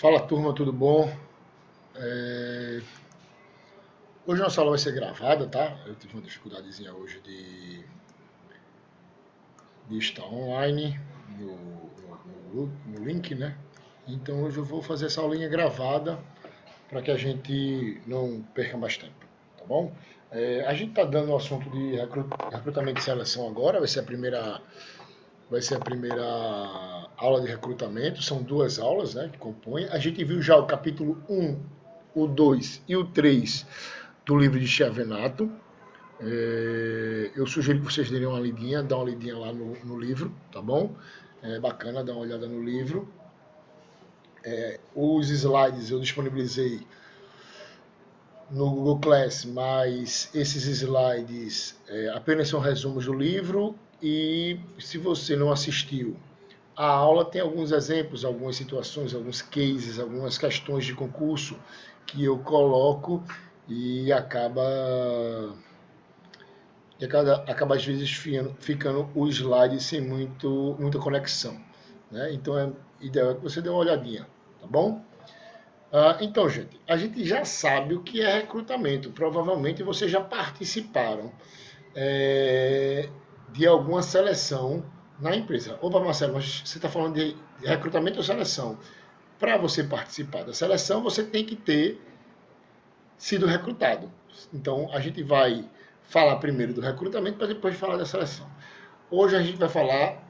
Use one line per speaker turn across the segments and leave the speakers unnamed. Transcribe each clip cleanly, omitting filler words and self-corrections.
Fala turma, tudo bom? Hoje a nossa aula vai ser gravada, tá? Eu tive uma dificuldadezinha hoje de estar online no link, né? Então hoje eu vou fazer essa aulinha gravada para que a gente não perca mais tempo, tá bom? A gente está dando o assunto de recrutamento e seleção agora, vai ser a primeira aula de recrutamento, são duas aulas, né, que compõem. A gente viu já o capítulo 1, o 2 e o 3 do livro de Chiavenato. Eu sugiro que vocês dêem uma lidinha, dá uma lidinha lá no livro, tá bom? É bacana dar uma olhada no livro. Os slides eu disponibilizei no Google Class, mas esses slides apenas são resumos do livro, e se você não assistiu, a aula tem alguns exemplos, algumas situações, alguns cases, algumas questões de concurso que eu coloco e acaba às vezes ficando o slide sem muita conexão, né? Então é ideal que você dê uma olhadinha, tá bom? Então, gente, a gente já sabe o que é recrutamento. Provavelmente vocês já participaram de alguma seleção na empresa. Opa, Marcelo, mas você está falando de recrutamento ou seleção? Para você participar da seleção, você tem que ter sido recrutado. Então, a gente vai falar primeiro do recrutamento para depois falar da seleção. Hoje a gente vai falar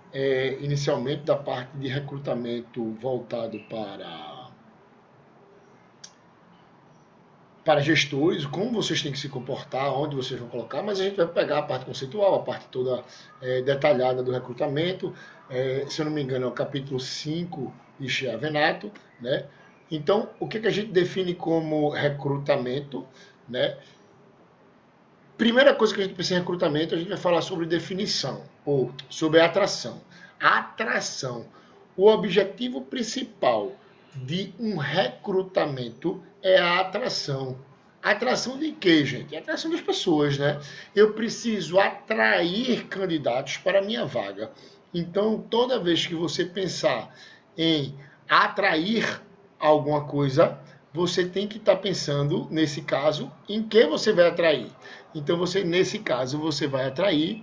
inicialmente da parte de recrutamento voltado para gestores, como vocês têm que se comportar, onde vocês vão colocar, mas a gente vai pegar a parte conceitual, a parte toda detalhada do recrutamento. Se eu não me engano, é o capítulo 5 de Chiavenato, né? Então, o que a gente define como recrutamento, né? Primeira coisa que a gente pensa em recrutamento, a gente vai falar sobre definição, ou sobre atração. Atração. O objetivo principal de um recrutamento é a atração. Atração de quê, gente? Atração das pessoas, né? Eu preciso atrair candidatos para a minha vaga. Então, toda vez que você pensar em atrair alguma coisa, você tem que estar pensando, nesse caso, em que você vai atrair. Então, nesse caso, você vai atrair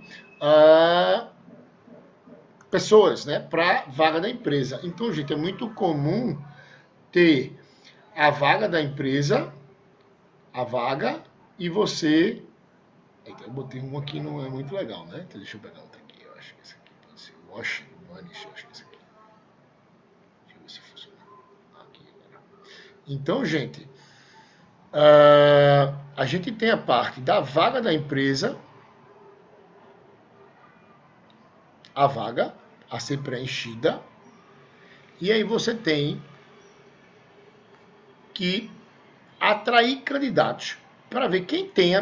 pessoas, né, para a vaga da empresa. Então, gente, é muito comum ter a vaga da empresa, a vaga, e você... Eita, eu botei um aqui, não é muito legal, né? Então, deixa eu pegar outro aqui. Eu acho que esse aqui pode ser Wash Vanish, eu acho que esse aqui. Deixa eu ver se funciona. Aqui agora. Então, gente, a gente tem a parte da vaga da empresa, a vaga a ser preenchida, e aí você tem que atrair candidatos para ver quem tem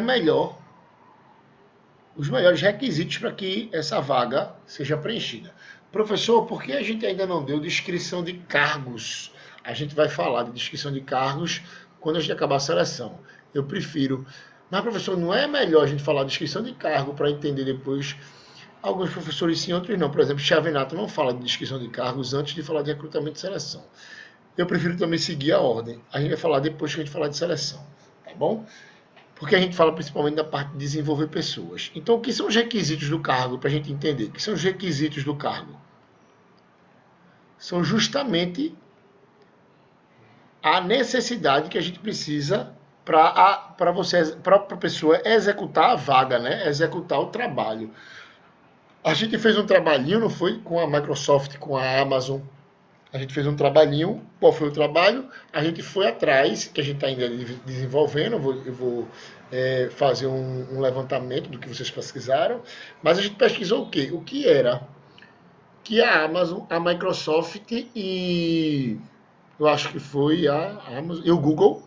os melhores requisitos para que essa vaga seja preenchida. Professor, por que a gente ainda não deu descrição de cargos? A gente vai falar de descrição de cargos quando a gente acabar a seleção. Eu prefiro. Mas, professor, não é melhor a gente falar de descrição de cargo para entender depois? Alguns professores sim, outros não. Por exemplo, Chiavenato não fala de descrição de cargos antes de falar de recrutamento e seleção. Eu prefiro também seguir a ordem. A gente vai falar depois que a gente falar de seleção, tá bom? Porque a gente fala principalmente da parte de desenvolver pessoas. Então, o que são os requisitos do cargo, para a gente entender? O que são os requisitos do cargo? São justamente a necessidade que a gente precisa para a pessoa executar a vaga, né? Executar o trabalho. A gente fez um trabalhinho, não foi? Com a Microsoft, com a Amazon. A gente fez um trabalhinho. Qual foi o trabalho? A gente foi atrás, que a gente está ainda desenvolvendo. Eu vou fazer um levantamento do que vocês pesquisaram. Mas a gente pesquisou o quê? O que era que a Amazon, a Microsoft e eu acho que foi a Amazon e o Google,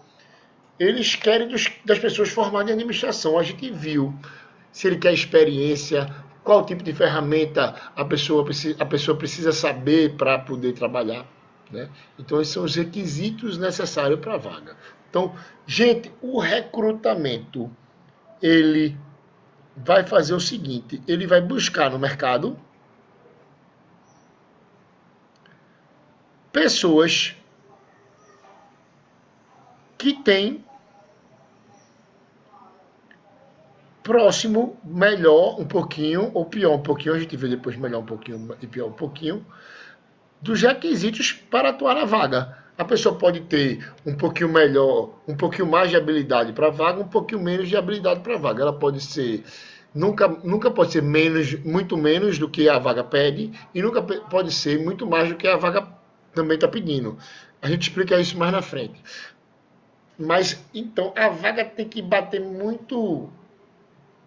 eles querem das pessoas formadas em administração. A gente viu se ele quer experiência, qual tipo de ferramenta a pessoa precisa saber para poder trabalhar, né? Então, esses são os requisitos necessários para a vaga. Então, gente, o recrutamento, ele vai fazer o seguinte, ele vai buscar no mercado pessoas que tem próximo, melhor um pouquinho, ou pior um pouquinho, a gente vê depois melhor um pouquinho e pior um pouquinho, dos requisitos para atuar na vaga. A pessoa pode ter um pouquinho melhor, um pouquinho mais de habilidade para a vaga, um pouquinho menos de habilidade para a vaga. Ela pode ser, nunca pode ser menos, muito menos do que a vaga pede, e nunca pode ser muito mais do que a vaga também está pedindo. A gente explica isso mais na frente. Mas, então, a vaga tem que bater muito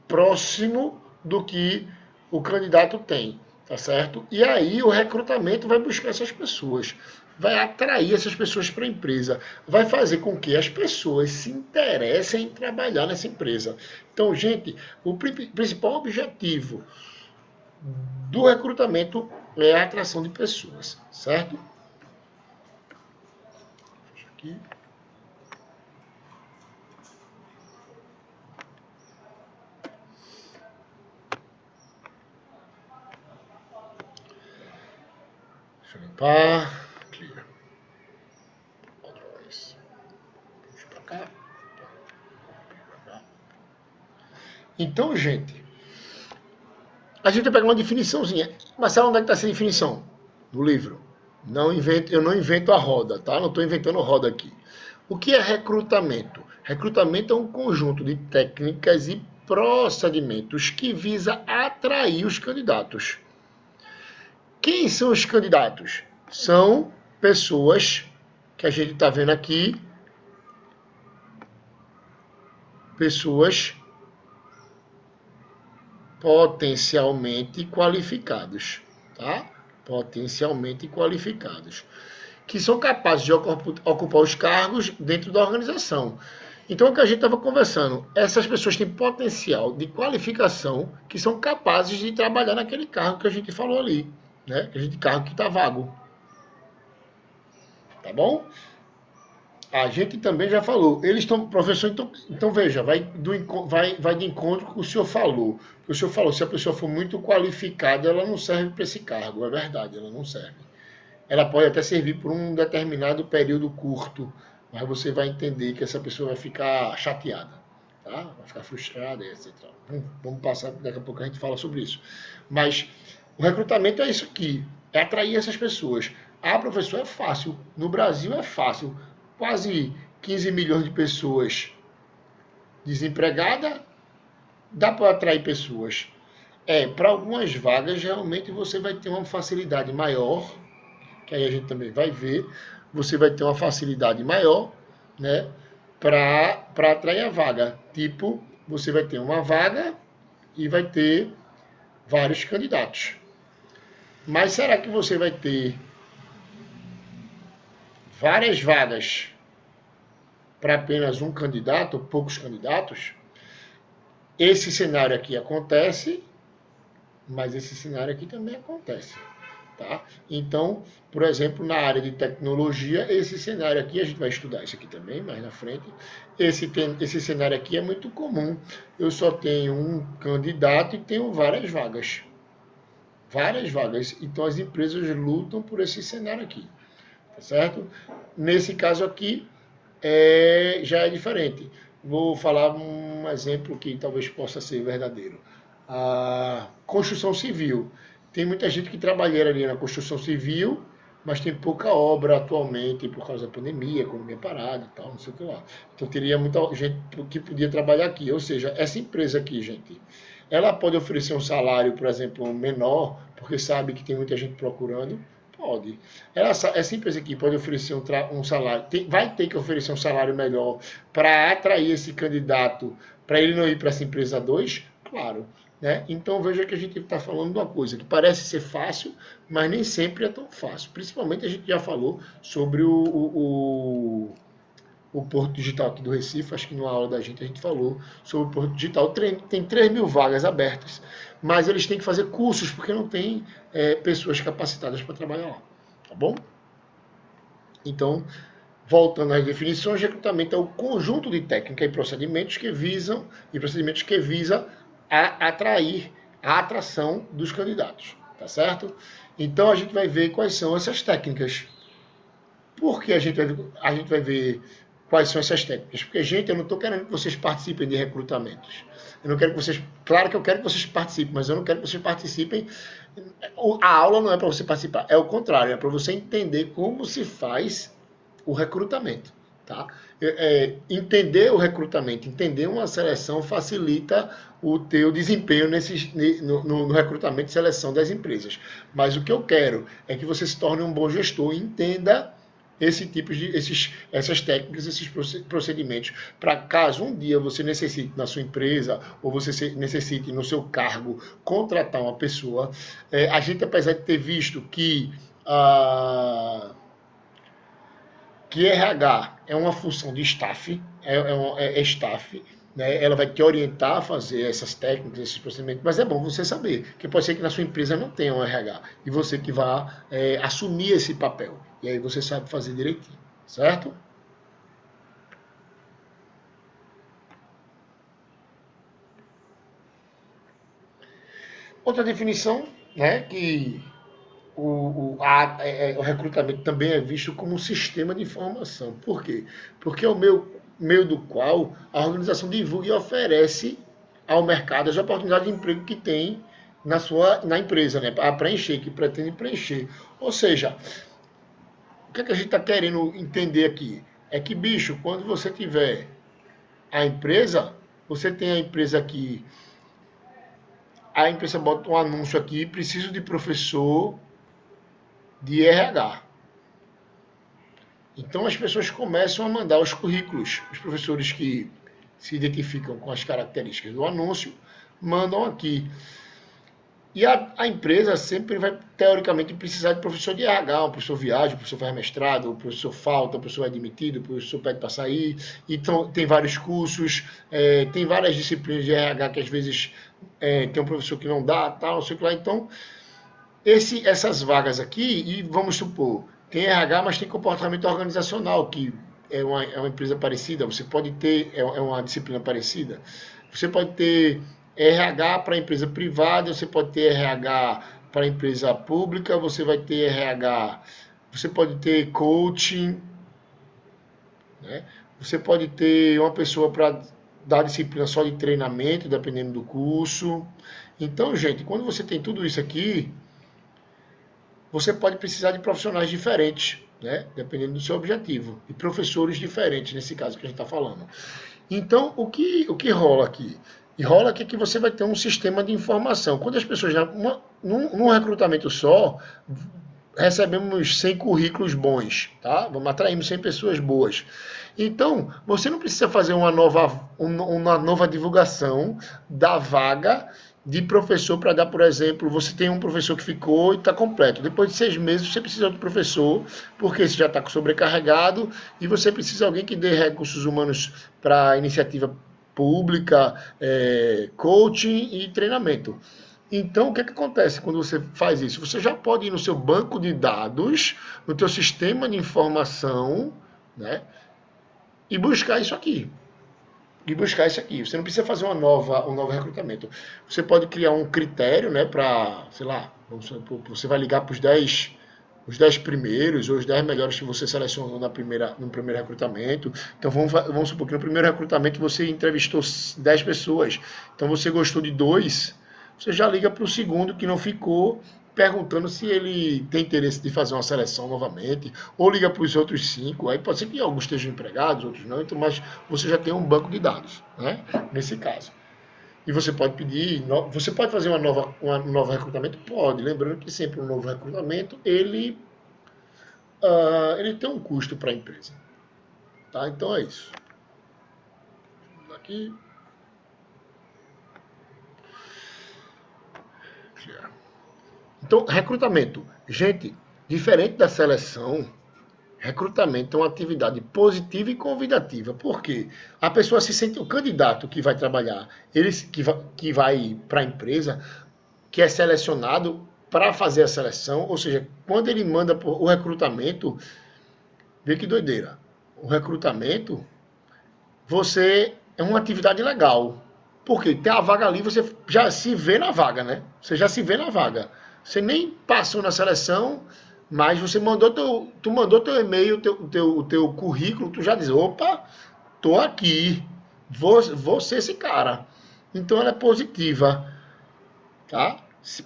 próximo do que o candidato tem, tá certo? E aí o recrutamento vai buscar essas pessoas, vai atrair essas pessoas para a empresa, vai fazer com que as pessoas se interessem em trabalhar nessa empresa. Então, gente, o principal objetivo do recrutamento é a atração de pessoas, certo? Deixa aqui. Deixa eu limpar. Clear. Outra vez. Puxa pra cá. Então, gente, a gente vai pegar uma definiçãozinha. Mas sabe onde é que está essa definição? No livro. Eu não invento a roda, tá? Não estou inventando roda aqui. O que é recrutamento? Recrutamento é um conjunto de técnicas e procedimentos que visa atrair os candidatos. Quem são os candidatos? São pessoas que a gente está vendo aqui, pessoas potencialmente qualificados, tá? Potencialmente qualificados, que são capazes de ocupar os cargos dentro da organização. Então, o que a gente estava conversando, essas pessoas têm potencial de qualificação que são capazes de trabalhar naquele cargo que a gente falou ali, né? Aquele cargo que está vago. Tá bom? A gente também já falou. Eles estão, professor, então veja, vai de encontro com o que o senhor falou. O senhor falou, se a pessoa for muito qualificada, ela não serve para esse cargo. É verdade, ela não serve. Ela pode até servir por um determinado período curto, mas você vai entender que essa pessoa vai ficar chateada, tá? Vai ficar frustrada, etc. Vamos passar, daqui a pouco a gente fala sobre isso. Mas o recrutamento é isso aqui, é atrair essas pessoas. Ah, professor, é fácil. No Brasil é fácil. Quase 15 milhões de pessoas desempregadas, dá para atrair pessoas. Para algumas vagas, realmente você vai ter uma facilidade maior, que aí a gente também vai ver, você vai ter uma facilidade maior, né, para atrair a vaga. Tipo, você vai ter uma vaga e vai ter vários candidatos. Mas será que você vai ter várias vagas para apenas um candidato, ou poucos candidatos? Esse cenário aqui acontece, mas esse cenário aqui também acontece. Tá? Então, por exemplo, na área de tecnologia, esse cenário aqui, a gente vai estudar isso aqui também mais na frente, esse cenário aqui é muito comum. Eu só tenho um candidato e tenho várias vagas. Várias vagas. Então, as empresas lutam por esse cenário aqui. Tá certo? Nesse caso aqui, já é diferente. Vou falar um exemplo que talvez possa ser verdadeiro. A construção civil. Tem muita gente que trabalha ali na construção civil, mas tem pouca obra atualmente por causa da pandemia, economia parada e tal, não sei o que lá. Então teria muita gente que podia trabalhar aqui. Ou seja, essa empresa aqui, gente, ela pode oferecer um salário, por exemplo, menor, porque sabe que tem muita gente procurando. Pode. Essa empresa aqui pode oferecer um salário, vai ter que oferecer um salário melhor para atrair esse candidato, para ele não ir para essa empresa 2? Claro. Né? Então veja que a gente está falando de uma coisa que parece ser fácil, mas nem sempre é tão fácil. Principalmente a gente já falou sobre o Porto Digital aqui do Recife, acho que numa aula da gente a gente falou sobre o Porto Digital. Tem 3 mil vagas abertas, mas eles têm que fazer cursos, porque não tem pessoas capacitadas para trabalhar lá. Tá bom? Então, voltando às definições, recrutamento é o conjunto de técnicas e procedimentos que visam a atrair a atração dos candidatos, tá certo? Então a gente vai ver quais são essas técnicas. Porque a gente vai ver quais são essas técnicas. Porque, gente, eu não estou querendo que vocês participem de recrutamentos. Eu não quero que vocês... Claro que eu quero que vocês participem, mas eu não quero que vocês participem... A aula não é para você participar, é o contrário, é para você entender como se faz o recrutamento. Tá? Entender o recrutamento, entender uma seleção facilita o teu desempenho no recrutamento e seleção das empresas. Mas o que eu quero é que você se torne um bom gestor e entenda essas técnicas, esses procedimentos, para caso um dia você necessite na sua empresa ou você necessite no seu cargo contratar uma pessoa. A gente, apesar de ter visto que RH é uma função de staff, é staff, né? Ela vai te orientar a fazer essas técnicas, esses procedimentos, mas é bom você saber que pode ser que na sua empresa não tenha um RH e você que vai assumir esse papel. E aí você sabe fazer direitinho, certo? Outra definição, né, que o recrutamento também é visto como um sistema de informação. Por quê? Porque é o meio do qual a organização divulga e oferece ao mercado as oportunidades de emprego que tem na empresa, né, a preencher, que pretende preencher. Ou seja, o que a gente está querendo entender aqui? É que, bicho, quando você tiver a empresa, você tem a empresa aqui, a empresa bota um anúncio aqui, preciso de professor de RH. Então as pessoas começam a mandar os currículos. Os professores que se identificam com as características do anúncio mandam aqui. E a empresa sempre vai, teoricamente, precisar de professor de RH, um professor viaja, um professor faz mestrado, um professor falta, um professor é admitido, um professor pede para sair. Então, tem vários cursos, tem várias disciplinas de RH que às vezes tem um professor que não dá, tal, não sei o que lá. Então, essas vagas aqui, e vamos supor, tem RH, mas tem comportamento organizacional, que é uma empresa parecida, você pode ter, é uma disciplina parecida. Você pode ter RH para empresa privada, você pode ter RH para empresa pública, você vai ter RH, você pode ter coaching, né? Você pode ter uma pessoa para dar disciplina só de treinamento, dependendo do curso. Então, gente, quando você tem tudo isso aqui, você pode precisar de profissionais diferentes, né? Dependendo do seu objetivo, e professores diferentes, nesse caso que a gente está falando. Então, o que rola aqui? E rola aqui que você vai ter um sistema de informação. Quando as pessoas, num recrutamento só, recebemos 100 currículos bons, tá? Vamos atrairmos 100 pessoas boas. Então, você não precisa fazer uma nova divulgação da vaga de professor para dar, por exemplo, você tem um professor que ficou e está completo. Depois de 6 meses, você precisa de professor, porque você já está sobrecarregado e você precisa de alguém que dê recursos humanos para iniciativa pública, coaching e treinamento. Então, o que acontece quando você faz isso? Você já pode ir no seu banco de dados, no teu sistema de informação, né, e buscar isso aqui. Você não precisa fazer um novo recrutamento. Você pode criar um critério, né, para, sei lá, você vai ligar para os 10 primeiros ou os 10 melhores que você selecionou no primeiro recrutamento. Então vamos supor que no primeiro recrutamento você entrevistou 10 pessoas. Então você gostou de 2, você já liga para o segundo que não ficou, perguntando se ele tem interesse de fazer uma seleção novamente, ou liga para os outros 5, aí pode ser que alguns estejam empregados, outros não, então, mas você já tem um banco de dados, né, nesse caso. E você pode pedir, você pode fazer um novo recrutamento? Pode, lembrando que sempre um novo recrutamento, ele tem um custo para a empresa. Tá? Então é isso. Aqui. Então, recrutamento. Gente, diferente da seleção, recrutamento é uma atividade positiva e convidativa. Por quê? A pessoa se sente, o candidato que vai trabalhar, que vai para a empresa, que é selecionado para fazer a seleção, ou seja, quando ele manda o recrutamento, vê que doideira. O recrutamento, você é uma atividade legal. Porque tem a vaga ali, você já se vê na vaga, né? Você já se vê na vaga. Você nem passou na seleção, Mas tu mandou teu e-mail, teu currículo, tu já diz, opa, tô aqui, vou ser esse cara. Então ela é positiva, tá?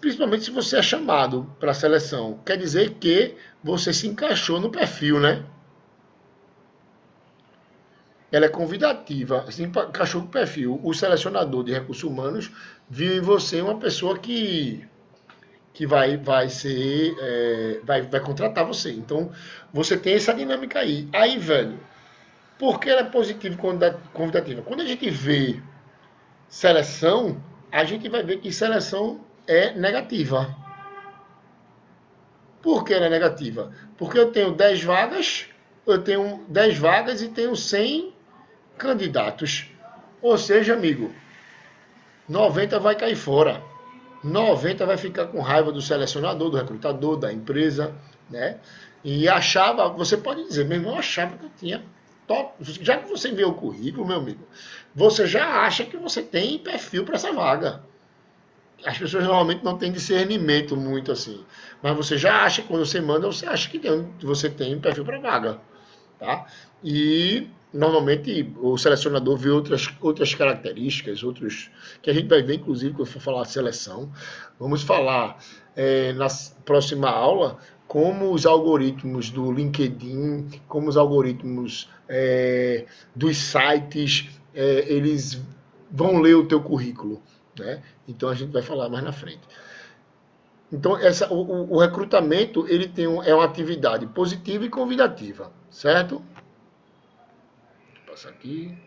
Principalmente se você é chamado para a seleção, quer dizer que você se encaixou no perfil, né? Ela é convidativa, se encaixou no perfil. O selecionador de recursos humanos viu em você uma pessoa que vai contratar você. Então, você tem essa dinâmica aí. Aí, velho, por que ela é positiva e convidativa? Quando a gente vê seleção, a gente vai ver que seleção é negativa. Por que ela é negativa? Porque eu tenho 10 vagas e tenho 100 candidatos. Ou seja, amigo, 90 vai cair fora. 90 vai ficar com raiva do selecionador, do recrutador, da empresa, né? E achava, você pode dizer, meu irmão, eu achava que eu tinha top. Já que você vê o currículo, meu amigo, você já acha que você tem perfil para essa vaga. As pessoas normalmente não têm discernimento muito assim. Mas você já acha, quando você manda, você acha que você tem perfil para vaga. Tá? E normalmente o selecionador vê outras características, outros que a gente vai ver, inclusive, quando for falar de seleção. Vamos falar na próxima aula como os algoritmos do LinkedIn, como os algoritmos dos sites, eles vão ler o teu currículo. Né? Então a gente vai falar mais na frente. Então, o recrutamento ele é uma atividade positiva e convidativa, certo? Vou passar aqui.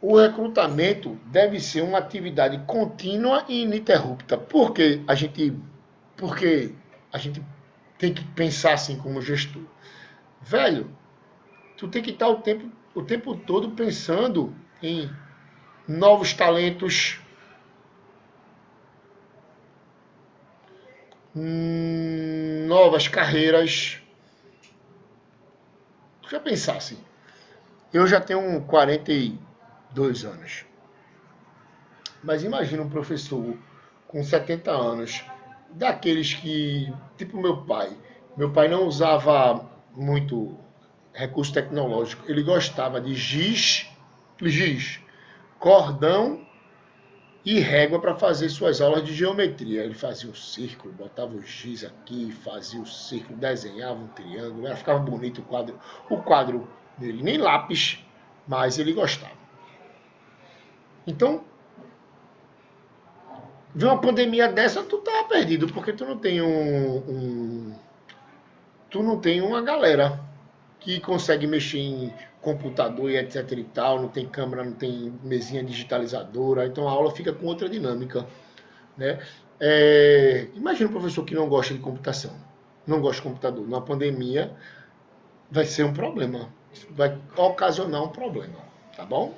O recrutamento deve ser uma atividade contínua e ininterrupta. Porque a gente tem que pensar assim como gestor. Velho, tu tem que estar o tempo todo pensando em novos talentos, novas carreiras. Já pensasse, eu já tenho 42 anos, mas imagina um professor com 70 anos, daqueles que, tipo meu pai não usava muito recurso tecnológico, ele gostava de giz, cordão e régua para fazer suas aulas de geometria. Ele fazia um círculo, botava o giz aqui, fazia o círculo, desenhava um triângulo, ficava bonito o quadro dele, nem lápis, mas ele gostava. Então, vê uma pandemia dessa, tu tá perdido, porque tu não tem tu não tem uma galera que consegue mexer em computador e etc e tal, não tem câmera, não tem mesinha digitalizadora, então a aula fica com outra dinâmica. Né? Imagina um professor que não gosta de computação, não gosta de computador. Na pandemia vai ser um problema, vai ocasionar um problema, tá bom?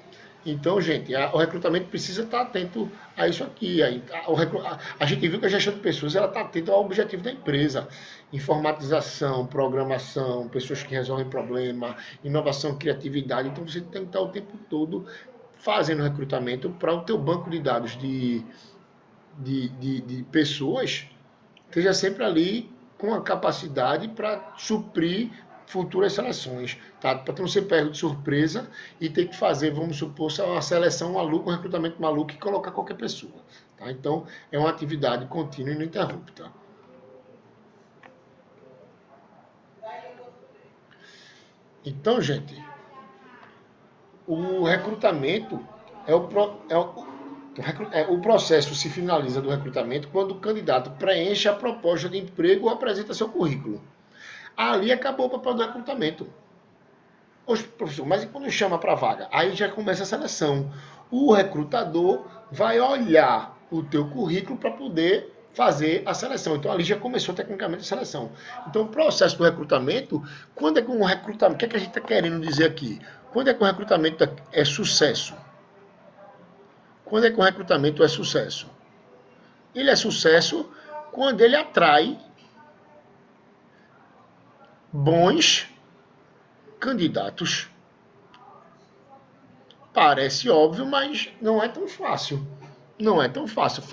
Então, gente, o recrutamento precisa estar atento a isso aqui. A gente viu que a gestão de pessoas ela está atenta ao objetivo da empresa. Informatização, programação, pessoas que resolvem problema, inovação, criatividade. Então, você tem que estar o tempo todo fazendo recrutamento para o teu banco de dados de pessoas esteja sempre ali com a capacidade para suprir futuras seleções, tá? Para não ser pego de surpresa e ter que fazer, vamos supor, uma seleção maluca, um recrutamento maluco e colocar qualquer pessoa. Tá? Então, é uma atividade contínua e ininterrupta. Então, gente, o recrutamento o processo se finaliza do recrutamento quando o candidato preenche a proposta de emprego ou apresenta seu currículo. Ali acabou o papel do recrutamento. Professor, mas e quando chama para a vaga? Aí já começa a seleção. O recrutador vai olhar o teu currículo para poder fazer a seleção. Então ali já começou tecnicamente a seleção. Então o processo do recrutamento, quando é que um recrutamento, o que é que a gente está querendo dizer aqui? Quando é que o recrutamento é sucesso? Quando é que o recrutamento é sucesso? Ele é sucesso quando ele atrai bons candidatos. Parece óbvio, mas não é tão fácil. Não é tão fácil.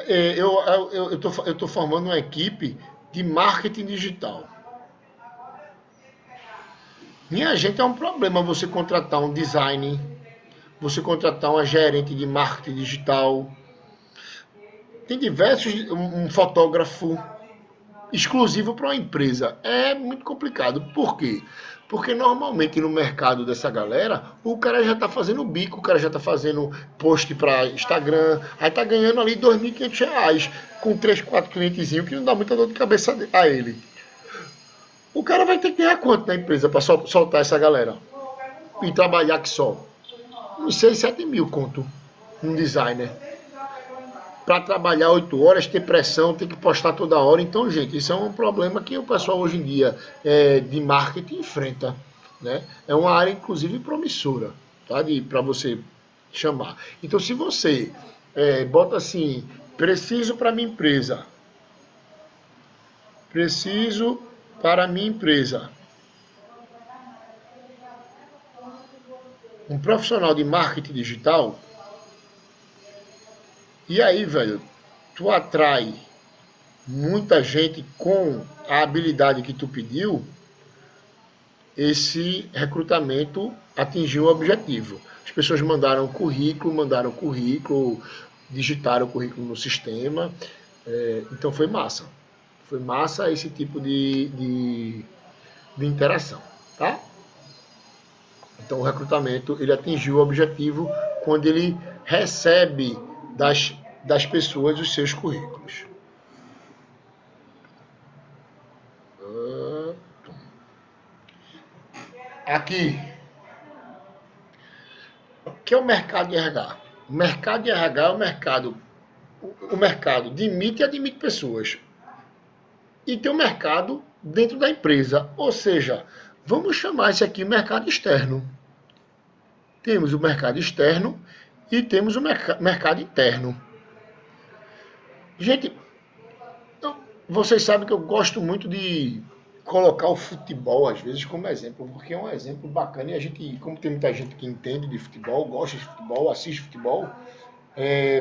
Eu tô formando uma equipe de marketing digital. Minha gente, é um problema você contratar um design, você contratar uma gerente de marketing digital. Tem diversos, um fotógrafo exclusivo para uma empresa. É muito complicado. Por quê? Porque normalmente no mercado dessa galera, o cara já está fazendo bico, o cara já está fazendo post para Instagram, aí está ganhando ali R$ 2.500 com 3, 4 clientezinhos que não dá muita dor de cabeça a ele. O cara vai ter que ganhar quanto na empresa para soltar essa galera? E trabalhar que só? Uns 6, 7 mil conto um designer. Para trabalhar 8 horas, ter pressão, ter que postar toda hora. Então, gente, isso é um problema que o pessoal hoje em dia de marketing enfrenta. Né? É uma área, inclusive, promissora, tá? Para você chamar. Então, se você bota assim, preciso para minha empresa, preciso para minha empresa, um profissional de marketing digital, e aí, velho, tu atrai muita gente com a habilidade que tu pediu, esse recrutamento atingiu o objetivo. As pessoas mandaram currículo, digitaram o currículo no sistema, então foi massa. Foi massa esse tipo de interação, tá? Então o recrutamento ele atingiu o objetivo quando ele recebe das pessoas os seus currículos. Aqui, que é o mercado de RH? O mercado de RH é o mercado demite e admite pessoas. E tem o mercado dentro da empresa, ou seja, vamos chamar isso aqui mercado externo. Temos o mercado externo e temos o mercado interno. Gente, vocês sabem que eu gosto muito de colocar o futebol, às vezes, como exemplo, porque é um exemplo bacana e a gente, como tem muita gente que entende de futebol, gosta de futebol, assiste futebol,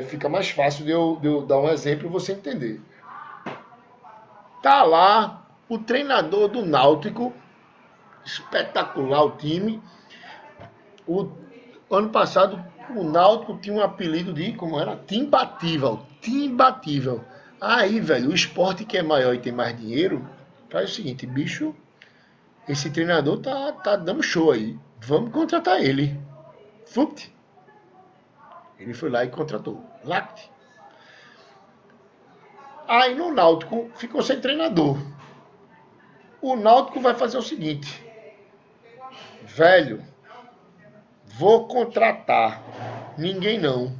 fica mais fácil de eu dar um exemplo e você entender. Tá lá o treinador do Náutico, espetacular o time. O ano passado o Náutico tinha um apelido de, como era? Timbatível. Timbatível. Aí, velho, o esporte que é maior e tem mais dinheiro, faz o seguinte, bicho, esse treinador tá dando show aí. Vamos contratar ele. Fupt. Ele foi lá e contratou. Lact. Aí no Náutico ficou sem treinador. O Náutico vai fazer o seguinte. Velho, vou contratar. Ninguém não.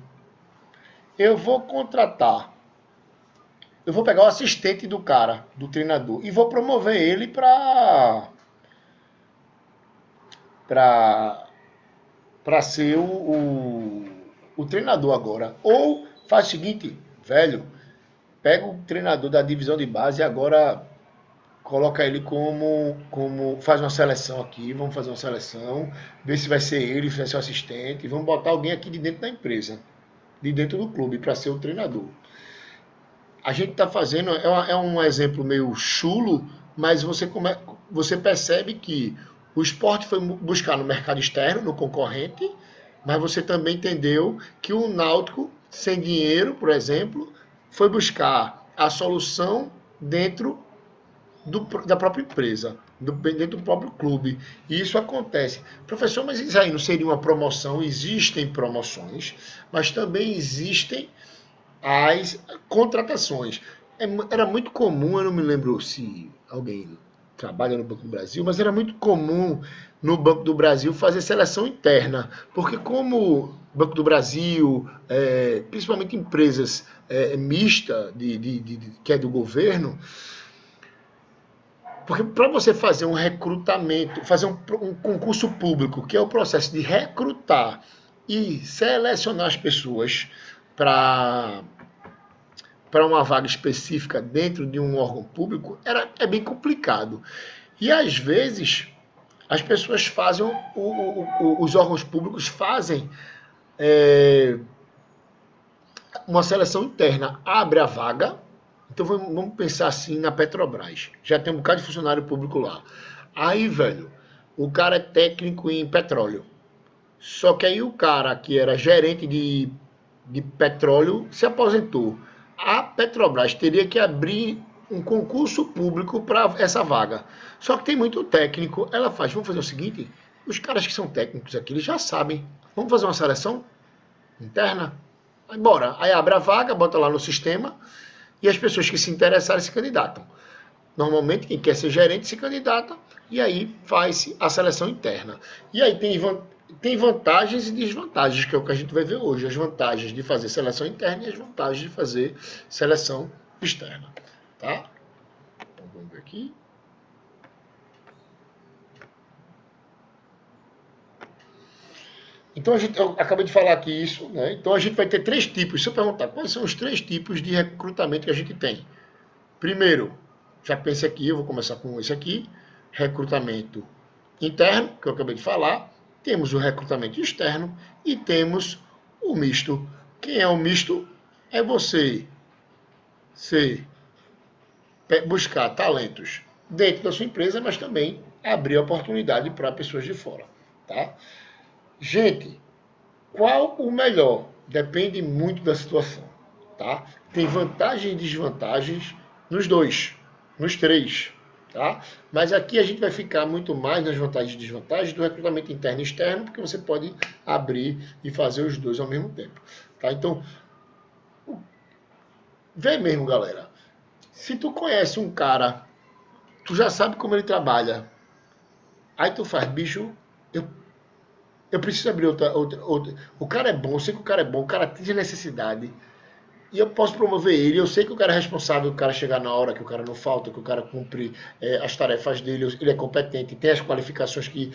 Eu vou contratar. Eu vou pegar o assistente do cara, do treinador, e vou promover ele para ser o treinador agora. Ou faz o seguinte, velho, pega o treinador da divisão de base e agora coloca ele como faz uma seleção aqui, vamos fazer uma seleção, ver se vai ser ele, se vai ser o assistente, e vamos botar alguém aqui de dentro da empresa, de dentro do clube, para ser o treinador. A gente está fazendo, é um exemplo meio chulo, mas você percebe que o esporte foi buscar no mercado externo, no concorrente, mas você também entendeu que o Náutico, sem dinheiro, por exemplo, foi buscar a solução dentro da própria empresa, dentro do próprio clube. E isso acontece. Professor, mas isso aí não seria uma promoção? Existem promoções, mas também existem as contratações. Era muito comum, eu não me lembro se alguém trabalha no Banco do Brasil, mas era muito comum no Banco do Brasil fazer seleção interna, porque como o Banco do Brasil, principalmente empresas mistas, que é do governo, porque para você fazer um recrutamento, fazer um concurso público, que é o processo de recrutar e selecionar as pessoas para uma vaga específica dentro de um órgão público, é bem complicado. E às vezes as pessoas fazem, os órgãos públicos fazem uma seleção interna abre a vaga. Então vamos pensar assim na Petrobras. Já tem um bocado de funcionário público lá. Aí, velho, o cara é técnico em petróleo. Só que aí o cara que era gerente de petróleo se aposentou. A Petrobras teria que abrir um concurso público para essa vaga. Só que tem muito técnico. Ela faz, vamos fazer o seguinte, os caras que são técnicos aqui, eles já sabem. Vamos fazer uma seleção interna? Aí bora. Aí abre a vaga, bota lá no sistema e as pessoas que se interessarem se candidatam. Normalmente quem quer ser gerente se candidata e aí faz a seleção interna. E aí tem vantagens e desvantagens, que é o que a gente vai ver hoje. As vantagens de fazer seleção interna e as vantagens de fazer seleção externa. Tá? Então vamos ver aqui. Então eu acabei de falar aqui isso, né? Então a gente vai ter 3 tipos. Se eu perguntar quais são os 3 tipos de recrutamento que a gente tem. Primeiro, já pense aqui, eu vou começar com esse aqui, recrutamento interno, que eu acabei de falar. Temos o recrutamento externo e temos o misto. Quem é o misto? É você buscar talentos dentro da sua empresa, mas também abrir oportunidade para pessoas de fora. Tá? Gente, qual o melhor? Depende muito da situação. Tá? Tem vantagens e desvantagens nos dois, nos 3. Tá? Mas aqui a gente vai ficar muito mais nas vantagens e desvantagens do recrutamento interno e externo, porque você pode abrir e fazer os dois ao mesmo tempo. Tá? Então, vê mesmo, galera. Se tu conhece um cara, tu já sabe como ele trabalha, aí tu faz, bicho, eu preciso abrir outra. O cara é bom, eu sei que o cara é bom, o cara tem necessidade. E eu posso promover ele. Eu sei que o cara é responsável, o cara chegar na hora, que o cara não falta, que o cara cumpre as tarefas dele, ele é competente, tem as qualificações que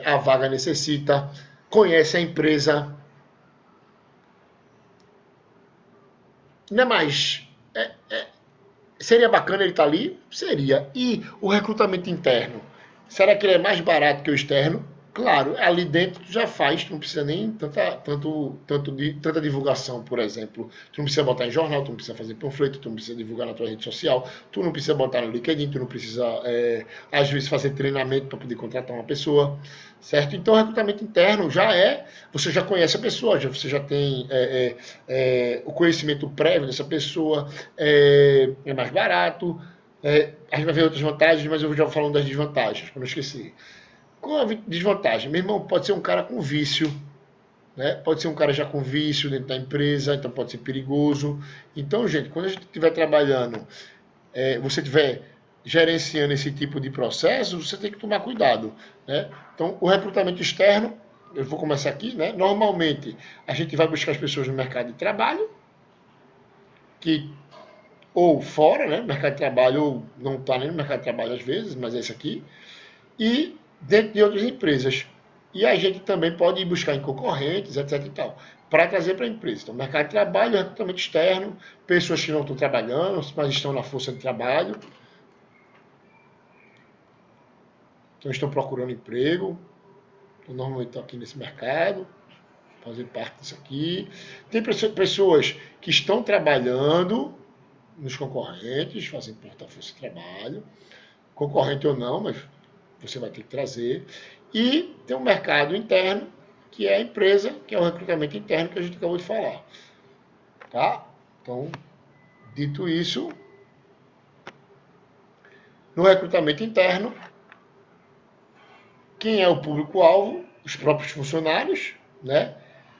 a vaga necessita, conhece a empresa. Não é mais. Seria bacana ele estar ali? Seria. E o recrutamento interno? Será que ele é mais barato que o externo? Claro, ali dentro tu já faz, tu não precisa nem tanta divulgação, por exemplo. Tu não precisa botar em jornal, tu não precisa fazer panfleto, tu não precisa divulgar na tua rede social, tu não precisa botar no LinkedIn, tu não precisa, às vezes, fazer treinamento para poder contratar uma pessoa, certo? Então, o recrutamento interno você já conhece a pessoa, você já tem o conhecimento prévio dessa pessoa, é mais barato, a gente vai ver outras vantagens, mas eu já vou falando das desvantagens, para não esquecer. Qual a desvantagem? Meu irmão, pode ser um cara com vício, né? Pode ser um cara já com vício dentro da empresa, então pode ser perigoso. Então, gente, quando a gente estiver trabalhando, você estiver gerenciando esse tipo de processo, você tem que tomar cuidado, né? Então, o recrutamento externo, eu vou começar aqui, né? Normalmente, a gente vai buscar as pessoas no mercado de trabalho, ou fora, né? Mercado de trabalho, ou não está nem no mercado de trabalho às vezes, mas é esse aqui. E dentro de outras empresas. E a gente também pode ir buscar em concorrentes, etc. e tal, para trazer para a empresa. Então, mercado de trabalho, recrutamento externo, pessoas que não estão trabalhando, mas estão na força de trabalho. Então, estão procurando emprego. Então, normalmente estão aqui nesse mercado, fazer parte disso aqui. Tem pessoas que estão trabalhando nos concorrentes, fazem parte da força de trabalho. Concorrente ou não, mas você vai ter que trazer. E tem um mercado interno, que é a empresa, que é o recrutamento interno que a gente acabou de falar. Tá? Então, dito isso, no recrutamento interno, quem é o público-alvo? Os próprios funcionários, né?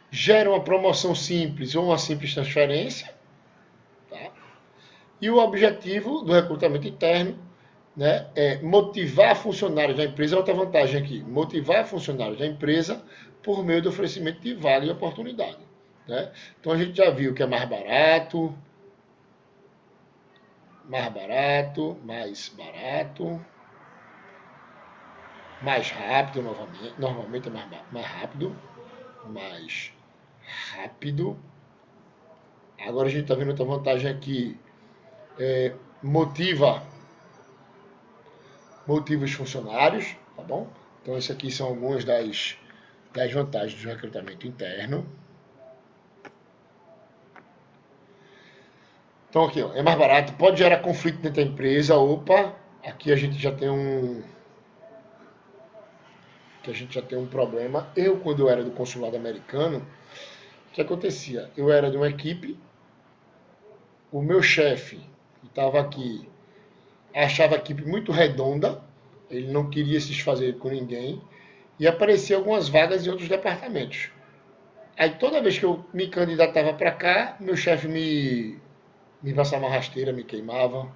Gera uma promoção simples ou uma simples transferência. Tá? E o objetivo do recrutamento interno, né, motivar funcionários da empresa. Outra vantagem aqui, motivar funcionários da empresa por meio do oferecimento de vaga e oportunidade. Né? Então a gente já viu que é mais barato, mais rápido, normalmente é mais rápido, mais rápido. Agora a gente está vendo outra vantagem aqui, motiva os funcionários, tá bom? Então, essas aqui são algumas das vantagens do recrutamento interno. Então aqui, ó, é mais barato, pode gerar conflito dentro da empresa. Opa, aqui a gente já tem um problema. Eu, quando eu era do consulado americano, o que acontecia? Eu era de uma equipe, o meu chefe, que estava aqui, achava a equipe muito redonda, ele não queria se desfazer com ninguém, e apareciam algumas vagas em outros departamentos. Aí toda vez que eu me candidatava para cá, meu chefe me passava uma rasteira, me queimava.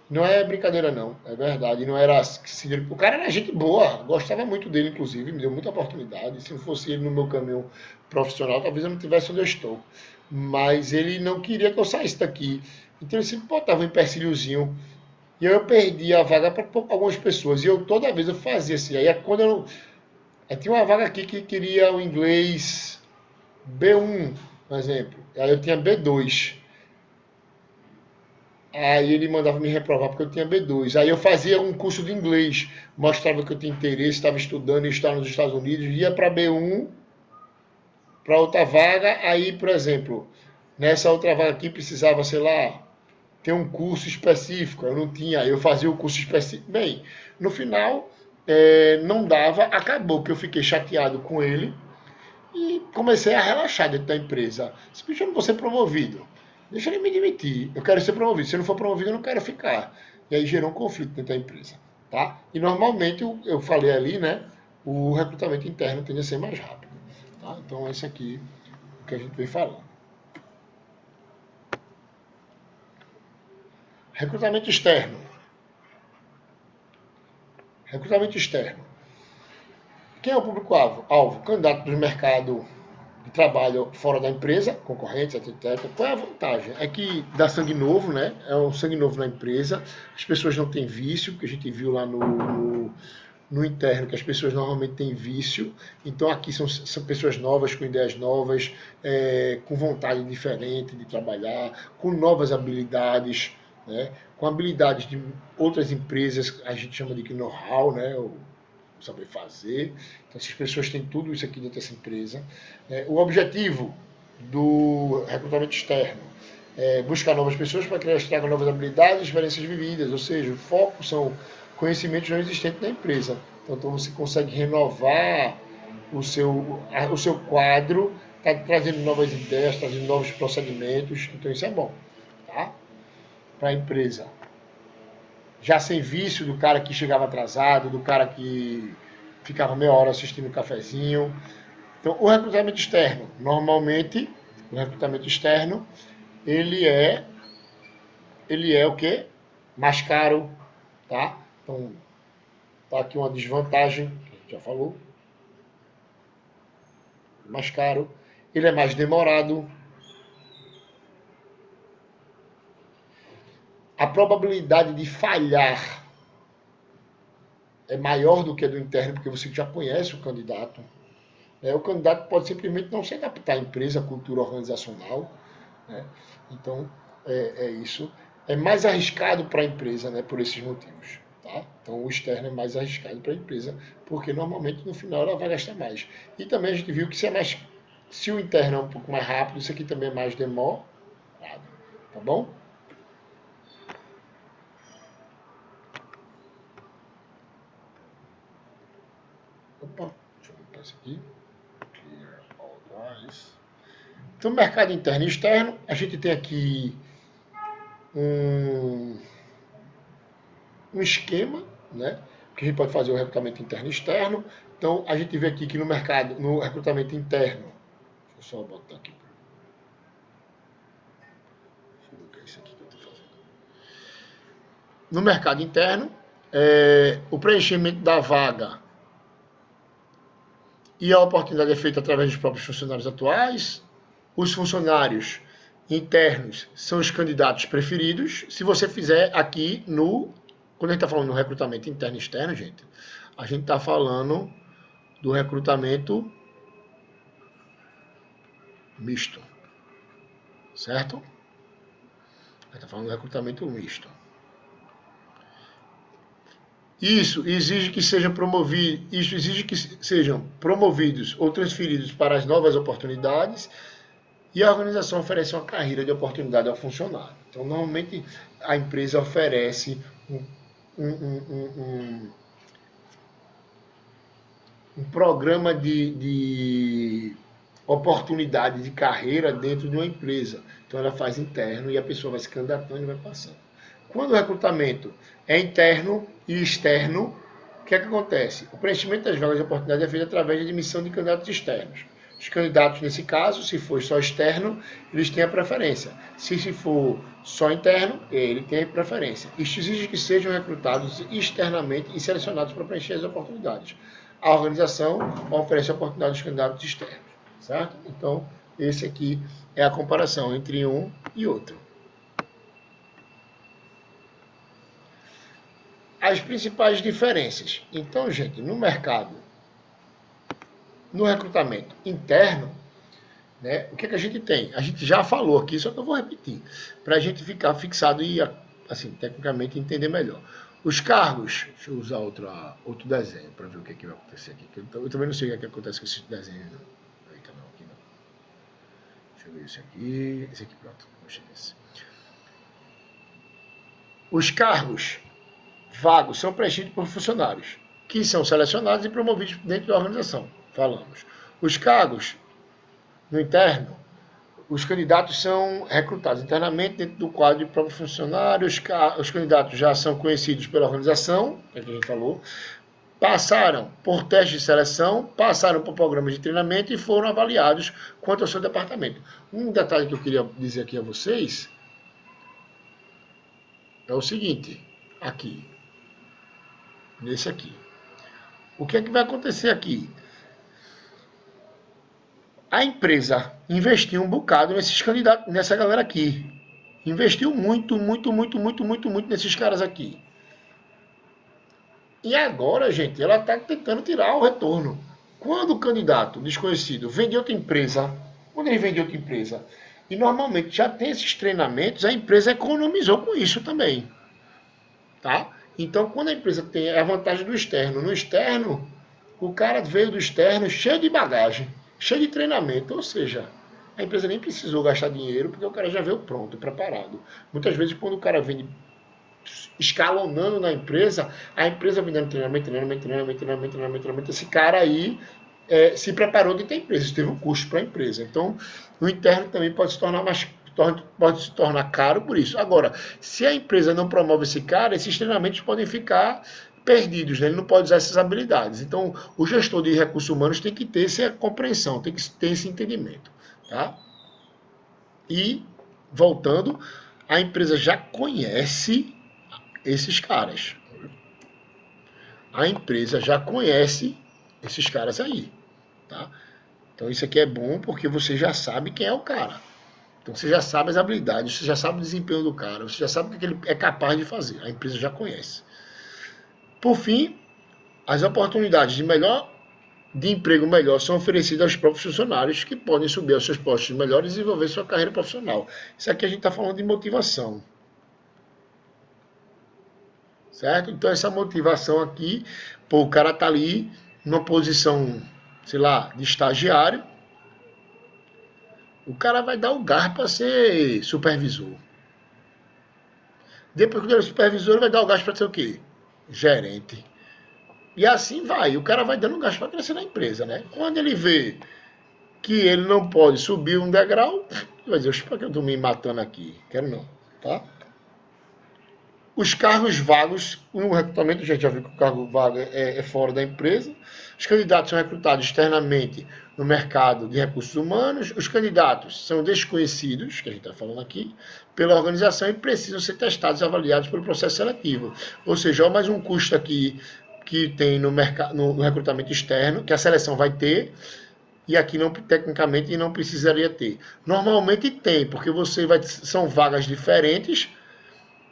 Não é brincadeira não, é verdade. Não era assim, o cara era gente boa, gostava muito dele, inclusive, me deu muita oportunidade. Se não fosse ele no meu caminho profissional, talvez eu não estivesse onde eu estou. Mas ele não queria que eu saísse daqui. Então ele sempre botava um empecilhozinho. E eu perdi a vaga para algumas pessoas. E eu toda vez eu fazia assim. Aí quando aí tinha uma vaga aqui que queria o inglês B1, por exemplo. Aí eu tinha B2. Aí ele mandava me reprovar porque eu tinha B2. Aí eu fazia um curso de inglês, mostrava que eu tinha interesse, estava estudando e estava nos Estados Unidos, ia para B1, para outra vaga. Aí, por exemplo, nessa outra vaga aqui precisava, sei lá, ter um curso específico. Eu não tinha, eu fazia o curso específico. Bem, no final não dava, acabou que eu fiquei chateado com ele e comecei a relaxar dentro da empresa. Esse bicho, eu não vou ser promovido. Deixa ele me demitir. Eu quero ser promovido. Se eu não for promovido, eu não quero ficar. E aí gerou um conflito dentro da empresa. Tá? E normalmente, eu falei ali, né? O recrutamento interno tende a ser mais rápido. Tá? Então, esse aqui é o que a gente vem falando. Recrutamento externo. Recrutamento externo. Quem é o público-alvo? Alvo, candidato do mercado de trabalho fora da empresa, concorrentes, etc. Qual é a vantagem? É que dá sangue novo, né? É um sangue novo na empresa. As pessoas não têm vício, que a gente viu lá no interno, que as pessoas normalmente têm vício. Então aqui são pessoas novas, com ideias novas, com vontade diferente de trabalhar, com novas habilidades, né? Com habilidades de outras empresas, a gente chama de know-how, né? Saber fazer. Então, essas pessoas têm tudo isso aqui dentro dessa empresa. O objetivo do recrutamento externo é buscar novas pessoas para que elas tragam novas habilidades e experiências vividas, ou seja, o foco são conhecimentos não existentes na empresa. Então você consegue renovar o seu quadro, tá trazendo novas ideias, trazendo novos procedimentos. Então isso é bom, tá? Para a empresa. Já sem vício do cara que chegava atrasado, do cara que ficava meia hora assistindo um cafezinho. Então, o recrutamento externo, normalmente, o recrutamento externo, ele é o quê? Mais caro, tá? Então, tá aqui uma desvantagem, que a gente já falou. Mais caro. Ele é mais demorado. A probabilidade de falhar é maior do que a do interno, porque você já conhece o candidato. O candidato pode simplesmente não se adaptar à empresa, à cultura organizacional. Né? Então, é isso. É mais arriscado para a empresa, né, por esses motivos. Tá? Então, o externo é mais arriscado para a empresa, porque normalmente no final ela vai gastar mais. E também a gente viu que se o interno é um pouco mais rápido, isso aqui também é mais demorado. Tá bom? Opa, deixa eu botar isso aqui. Clear all guys. Então, mercado interno e externo, a gente tem aqui um esquema, né? Que a gente pode fazer o recrutamento interno e externo. Então, a gente vê aqui que no recrutamento interno, deixa eu só botar aqui. Deixa eu ver o que é isso aqui que eu estou fazendo. No mercado interno, o preenchimento da vaga e a oportunidade é feita através dos próprios funcionários atuais. Os funcionários internos são os candidatos preferidos. Se você fizer aqui quando a gente está falando no recrutamento interno e externo, gente, a gente está falando do recrutamento misto. Certo? A gente está falando do recrutamento misto. Isso exige que sejam promovidos ou transferidos para as novas oportunidades E a organização oferece uma carreira de oportunidade ao funcionário. Então, normalmente, a empresa oferece um programa de oportunidade de carreira dentro de uma empresa. Então, ela faz interno e a pessoa vai se candidatando e vai passando. Quando o recrutamento é interno e externo, o que é que acontece? O preenchimento das vagas de oportunidade é feito através de admissão de candidatos externos. Os candidatos, nesse caso, se for só externo, eles têm a preferência. Se for só interno, ele tem a preferência. Isto exige que sejam recrutados externamente e selecionados para preencher as oportunidades. A organização oferece oportunidades aos candidatos externos, certo? Então, esse aqui é a comparação entre um e outro. As principais diferenças. Então, gente, no mercado, no recrutamento interno, né, o que, é que a gente tem? A gente já falou aqui, só que eu vou repetir, para a gente ficar fixado e, assim, tecnicamente entender melhor. Os cargos, deixa eu usar outro desenho para ver o que, é que vai acontecer aqui. Eu também não sei o que, é que acontece com esse desenho. Não. Eita, não, aqui não. Deixa eu ver esse aqui pronto. Puxa esse. Os cargos vagos são preenchidos por funcionários, que são selecionados e promovidos dentro da organização. Falamos. Os cargos no interno, os candidatos são recrutados internamente dentro do quadro de próprio funcionário. Os candidatos já são conhecidos pela organização, que a gente falou, passaram por testes de seleção, passaram por programas de treinamento e foram avaliados quanto ao seu departamento. Um detalhe que eu queria dizer aqui a vocês é o seguinte, aqui, nesse aqui. O que é que vai acontecer aqui? A empresa investiu um bocado nesses candidatos, nessa galera aqui. Investiu muito nesses caras aqui. E agora, gente, ela está tentando tirar o retorno. Quando o candidato desconhecido vende outra empresa, quando ele vende outra empresa, e normalmente já tem esses treinamentos, a empresa economizou com isso também. Tá? Então, quando a empresa tem a vantagem do externo, no externo, o cara veio do externo cheio de bagagem, cheio de treinamento, ou seja, a empresa nem precisou gastar dinheiro porque o cara já veio pronto, preparado. Muitas vezes, quando o cara vem escalonando na empresa, a empresa vem dando treinamento, esse cara aí se preparou dentro da empresa, isso teve um custo para a empresa. Então, o interno também pode se tornar caro por isso. Agora, se a empresa não promove esse cara, esses treinamentos podem ficar perdidos, né? Ele não pode usar essas habilidades. Então, o gestor de recursos humanos tem que ter essa compreensão, tem que ter esse entendimento. Tá? E, voltando, a empresa já conhece esses caras. A empresa já conhece esses caras aí. Tá? Então, isso aqui é bom porque você já sabe quem é o cara. Então, você já sabe as habilidades, você já sabe o desempenho do cara, você já sabe o que ele é capaz de fazer. A empresa já conhece. Por fim, as oportunidades de emprego melhor são oferecidas aos próprios funcionários que podem subir aos seus postos melhores e desenvolver sua carreira profissional. Isso aqui a gente está falando de motivação. Certo? Então, essa motivação aqui, o cara está ali numa posição, sei lá, de estagiário, o cara vai dar o garra para ser supervisor. Depois que ele é supervisor, ele vai dar o gás para ser o quê? Gerente. E assim vai. O cara vai dando gasto para crescer na empresa, né? Quando ele vê que ele não pode subir um degrau, ele vai dizer, para que eu estou me matando aqui? Quero não, tá? Os cargos vagos, no recrutamento, a gente já viu que o cargo vago é fora da empresa. Os candidatos são recrutados externamente no mercado de recursos humanos. Os candidatos são desconhecidos, que a gente está falando aqui, pela organização e precisam ser testados e avaliados pelo processo seletivo. Ou seja, há mais um custo aqui que tem no recrutamento externo, que a seleção vai ter, e aqui não, tecnicamente não precisaria ter. Normalmente tem, porque são vagas diferentes,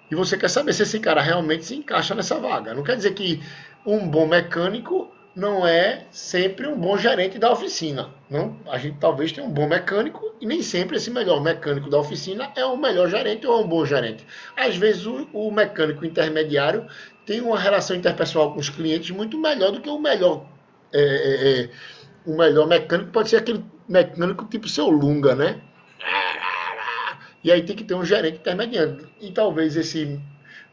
e você quer saber se esse cara realmente se encaixa nessa vaga. Não quer dizer que um bom mecânico não é sempre um bom gerente da oficina. Não? A gente talvez tenha um bom mecânico e nem sempre esse melhor mecânico da oficina é o melhor gerente ou é um bom gerente. Às vezes o mecânico intermediário tem uma relação interpessoal com os clientes muito melhor do que o melhor mecânico. Pode ser aquele mecânico tipo seu Lunga, né? E aí tem que ter um gerente intermediário. E talvez esse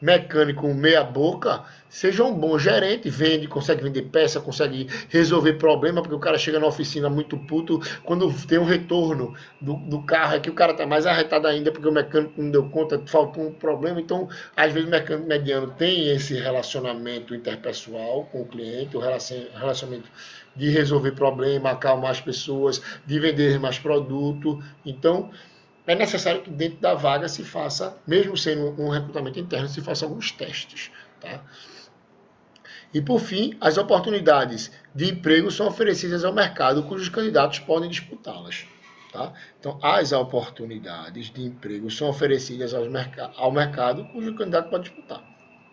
mecânico meia boca seja um bom gerente, vende, consegue vender peça, consegue resolver problema, porque o cara chega na oficina muito puto, quando tem um retorno do carro, é que o cara tá mais arretado ainda, porque o mecânico não deu conta, faltou um problema. Então, às vezes o mecânico mediano tem esse relacionamento interpessoal com o cliente, o relacionamento de resolver problema, acalmar as pessoas, de vender mais produto. Então, é necessário que dentro da vaga se faça, mesmo sendo um recrutamento interno, se faça alguns testes. Tá? E, por fim, as oportunidades de emprego são oferecidas ao mercado cujos candidatos podem disputá-las. Tá? Então, as oportunidades de emprego são oferecidas ao mercado cujo candidato pode disputar.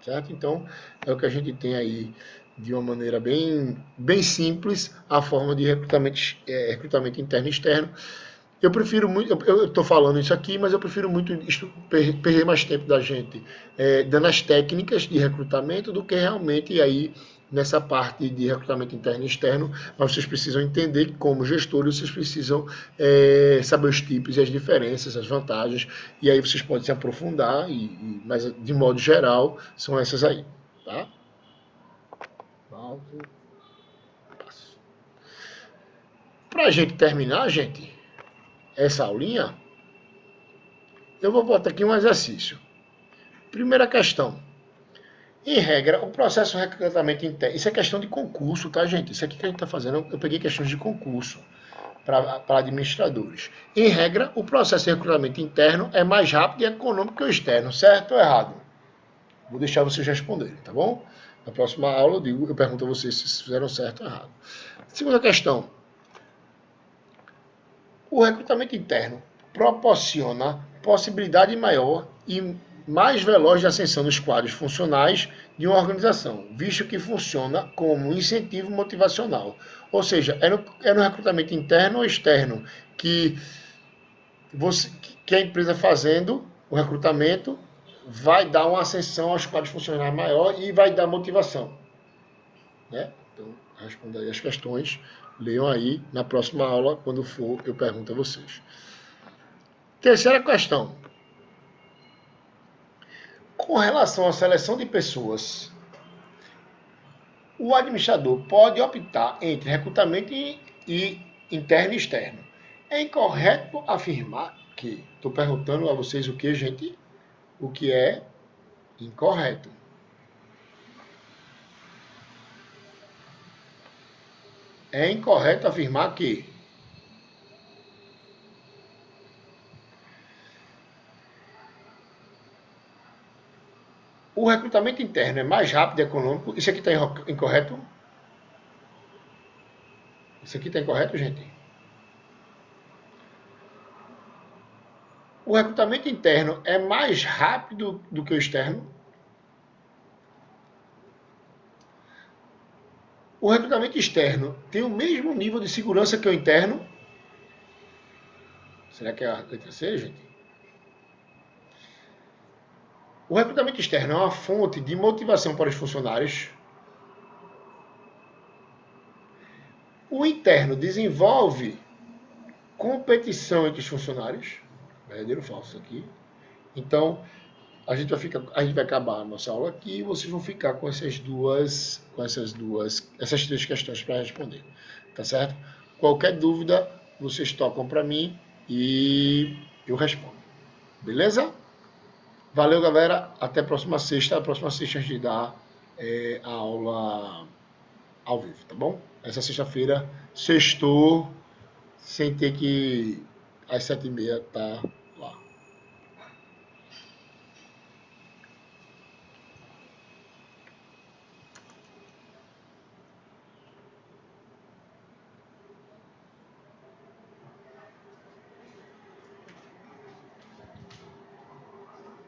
Certo? Então, é o que a gente tem aí de uma maneira bem simples, a forma de recrutamento interno e externo. Eu prefiro muito, eu estou falando isso aqui, mas eu prefiro muito perder mais tempo da gente dando as técnicas de recrutamento do que realmente aí nessa parte de recrutamento interno e externo, mas vocês precisam entender que como gestores vocês precisam saber os tipos e as diferenças, as vantagens, e aí vocês podem se aprofundar, mas de modo geral são essas aí. Tá? Para a gente terminar, gente, essa aulinha, eu vou botar aqui um exercício. Primeira questão. Em regra, o processo de recrutamento interno. Isso é questão de concurso, tá, gente? Isso aqui que a gente está fazendo, eu peguei questões de concurso para administradores. Em regra, o processo de recrutamento interno é mais rápido e econômico que o externo, certo ou errado? Vou deixar vocês responderem, tá bom? Na próxima aula eu pergunto a vocês se fizeram certo ou errado. Segunda questão. O recrutamento interno proporciona possibilidade maior e mais veloz de ascensão dos quadros funcionais de uma organização, visto que funciona como incentivo motivacional. Ou seja, é no recrutamento interno ou externo que a empresa fazendo o recrutamento vai dar uma ascensão aos quadros funcionais maior e vai dar motivação. Né? Então, responda aí as questões. Leiam aí na próxima aula, quando for, eu pergunto a vocês. Terceira questão. Com relação à seleção de pessoas, o administrador pode optar entre recrutamento e interno e externo. É incorreto afirmar que... Estou perguntando a vocês o que, gente? O que é incorreto. É incorreto afirmar que o recrutamento interno é mais rápido e econômico. Isso aqui está incorreto? Isso aqui está incorreto, gente? O recrutamento interno é mais rápido do que o externo? O recrutamento externo tem o mesmo nível de segurança que o interno? Será que é a letra C, gente? O recrutamento externo é uma fonte de motivação para os funcionários. O interno desenvolve competição entre os funcionários. Verdadeiro ou falso aqui. Então, a gente vai acabar a nossa aula aqui e vocês vão ficar com essas três questões para responder. Tá certo? Qualquer dúvida, vocês tocam para mim e eu respondo. Beleza? Valeu, galera. Até a próxima sexta. A próxima sexta a gente dá a aula ao vivo, tá bom? Essa sexta-feira, sextou, sem ter que às 7h30 tá